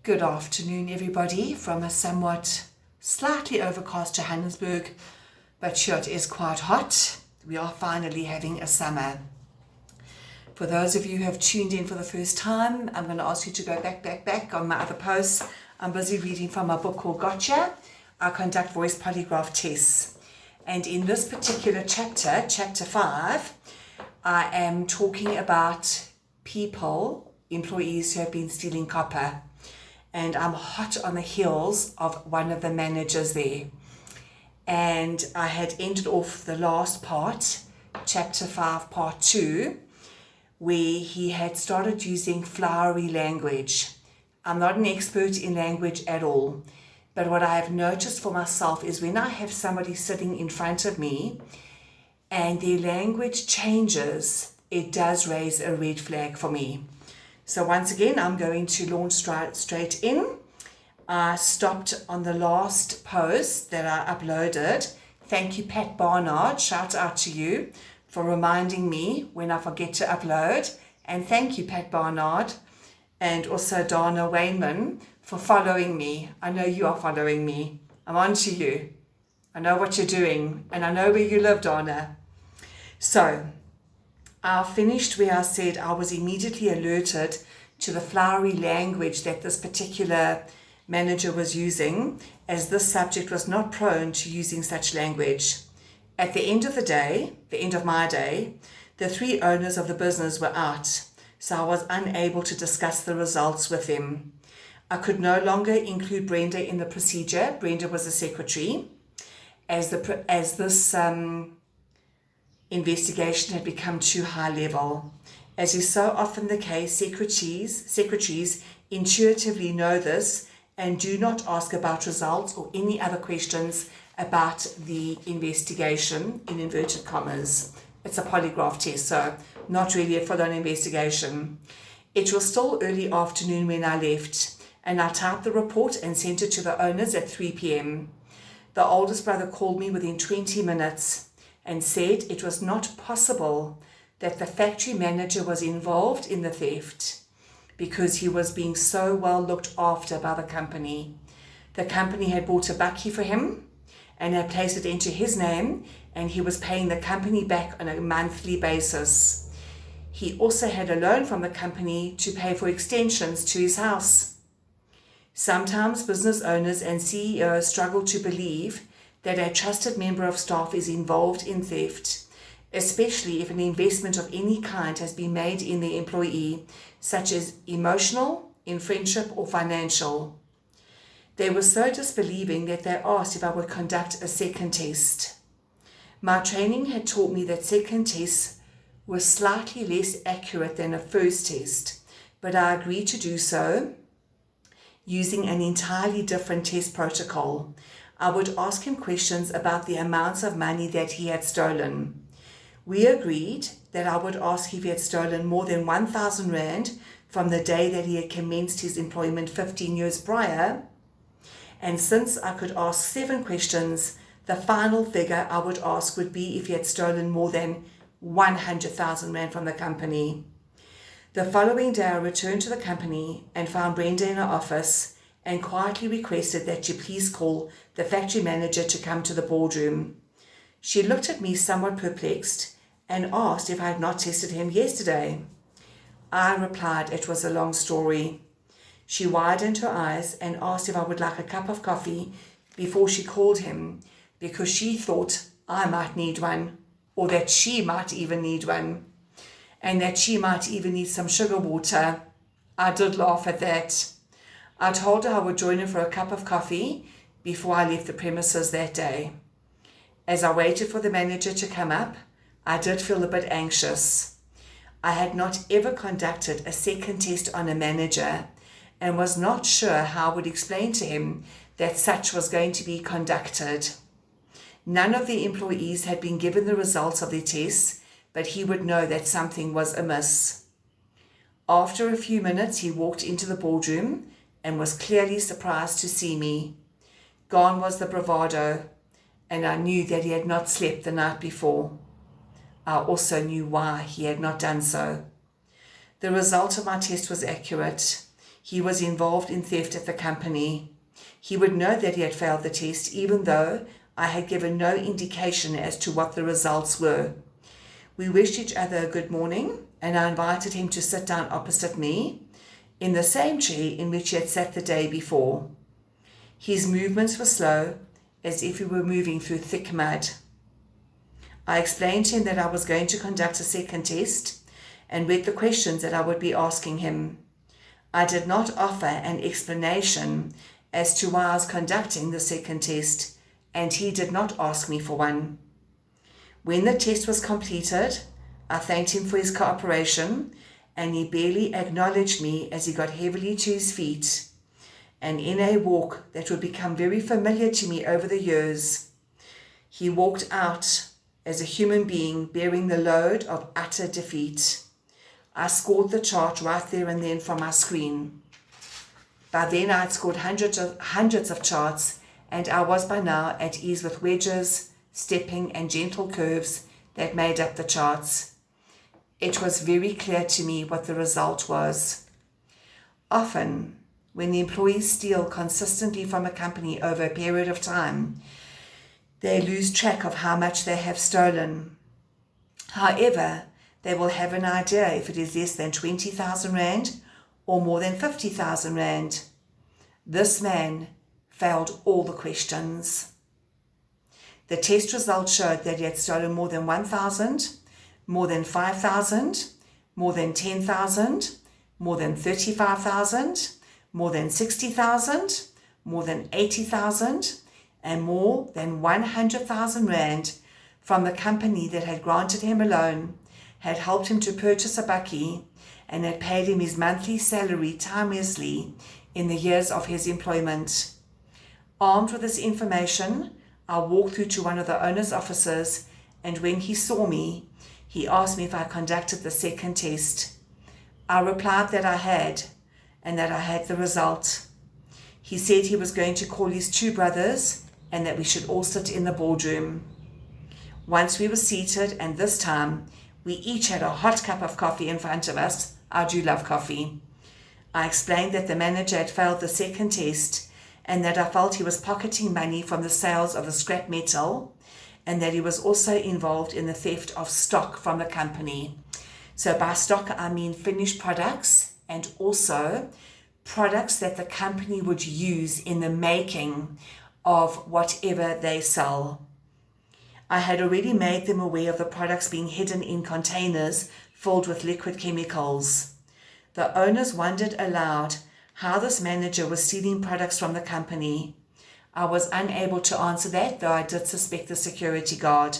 Good afternoon, everybody, from a somewhat slightly overcast Johannesburg, but sure, it is quite hot. We are finally having a summer. For those of you who have tuned in for the first time, I'm going to ask you to go back on my other posts. I'm busy reading from my book called Gotcha. I conduct voice polygraph tests. And in this particular chapter, chapter 5, I am talking about employees who have been stealing copper. And I'm hot on the heels of one of the managers there. And I had ended off the last part, chapter 5, part 2, where he had started using flowery language. I'm not an expert in language at all, but what I have noticed for myself is when I have somebody sitting in front of me and their language changes, it does raise a red flag for me. So once again, I'm going to launch straight in. I stopped on the last post that I uploaded. Thank you, Pat Barnard. Shout out to you for reminding me when I forget to upload. And thank you, Pat Barnard, and also Dana Wayman for following me. I know you are following me. I'm on to you. I know what you're doing, and I know where you live, Dana. So I finished where I said I was immediately alerted to the flowery language that this particular manager was using, as this subject was not prone to using such language. At the end of the day, the end of my day, the 3 owners of the business were out, so I was unable to discuss the results with them. I could no longer include Brenda in the procedure. Brenda was the secretary, as this investigation had become too high level. As is so often the case, secretaries intuitively know this and do not ask about results or any other questions about the investigation, in inverted commas. It's a polygraph test, so not really a full-on investigation. It was still early afternoon when I left, and I typed the report and sent it to the owners at 3 p.m. The oldest brother called me within 20 minutes and said it was not possible that the factory manager was involved in the theft because he was being so well looked after by the company. The company had bought a bakkie for him and had placed it into his name, and he was paying the company back on a monthly basis. He also had a loan from the company to pay for extensions to his house. Sometimes business owners and CEOs struggle to believe that a trusted member of staff is involved in theft, especially if an investment of any kind has been made in the employee, such as emotional, in friendship, or financial. They were so disbelieving that they asked if I would conduct a second test. My training had taught me that second tests were slightly less accurate than a first test, but I agreed to do so using an entirely different test protocol. I would ask him questions about the amounts of money that he had stolen. We agreed that I would ask if he had stolen more than 1,000 Rand from the day that he had commenced his employment 15 years prior. And since I could ask 7 questions, the final figure I would ask would be if he had stolen more than 100,000 Rand from the company. The following day, I returned to the company and found Brenda in her office and quietly requested that she please call the factory manager to come to the boardroom. She looked at me somewhat perplexed and asked if I had not tested him yesterday. I replied it was a long story. She widened her eyes and asked if I would like a cup of coffee before she called him, because she thought I might need one, or that she might even need one, and that she might even need some sugar water. I did laugh at that. I told her I would join her for a cup of coffee before I left the premises that day. As I waited for the manager to come up, I did feel a bit anxious. I had not ever conducted a second test on a manager and was not sure how I would explain to him that such was going to be conducted. None of the employees had been given the results of their tests, but he would know that something was amiss. After a few minutes, he walked into the boardroom and was clearly surprised to see me. Gone was the bravado, and I knew that he had not slept the night before. I also knew why he had not done so. The result of my test was accurate. he was involved in theft at the company. He would know that he had failed the test, even though I had given no indication as to what the results were. We wished each other a good morning, and I invited him to sit down opposite me, in the same chair in which he had sat the day before. His movements were slow, as if he were moving through thick mud. I explained to him that I was going to conduct a second test, and read the questions that I would be asking him. I did not offer an explanation as to why I was conducting the second test, and he did not ask me for one. When the test was completed, I thanked him for his cooperation, and he barely acknowledged me as he got heavily to his feet, and in a walk that would become very familiar to me over the years, he walked out as a human being bearing the load of utter defeat. I scored the chart right there and then from my screen. By then I had scored hundreds of charts, and I was by now at ease with wedges, stepping and gentle curves that made up the charts. It was very clear to me what the result was. Often, when the employees steal consistently from a company over a period of time, they lose track of how much they have stolen. However, they will have an idea if it is less than 20,000 Rand or more than 50,000 Rand. This man failed all the questions. The test results showed that he had stolen more than 1,000, more than 5,000, more than 10,000, more than 35,000, more than 60,000, more than 80,000, and more than 100,000 Rand from the company that had granted him a loan, had helped him to purchase a bakkie, and had paid him his monthly salary timelessly in the years of his employment. Armed with this information, I walked through to one of the owner's offices, and when he saw me, he asked me if I conducted the second test. I replied that I had, and that I had the result. He said he was going to call his two brothers, and that we should all sit in the boardroom. Once we were seated, and this time we each had a hot cup of coffee in front of us. I do love coffee. I explained that the manager had failed the second test, and that I felt he was pocketing money from the sales of the scrap metal, and that he was also involved in the theft of stock from the company. So by stock, I mean finished products, and also products that the company would use in the making of whatever they sell. I had already made them aware of the products being hidden in containers filled with liquid chemicals. The owners wondered aloud how this manager was stealing products from the company. I was unable to answer that, though I did suspect the security guard.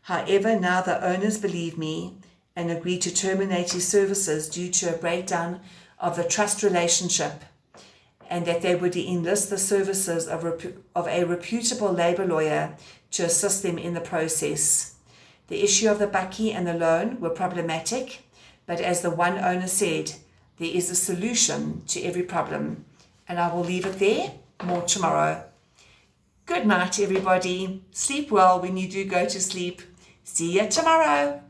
However, now the owners believe me and agreed to terminate his services due to a breakdown of the trust relationship, and that they would enlist the services of a reputable labour lawyer to assist them in the process. The issue of the bakkie and the loan were problematic, but as the one owner said, there is a solution to every problem. And I will leave it there. More tomorrow. Good night, everybody. Sleep well when you do go to sleep. See you tomorrow.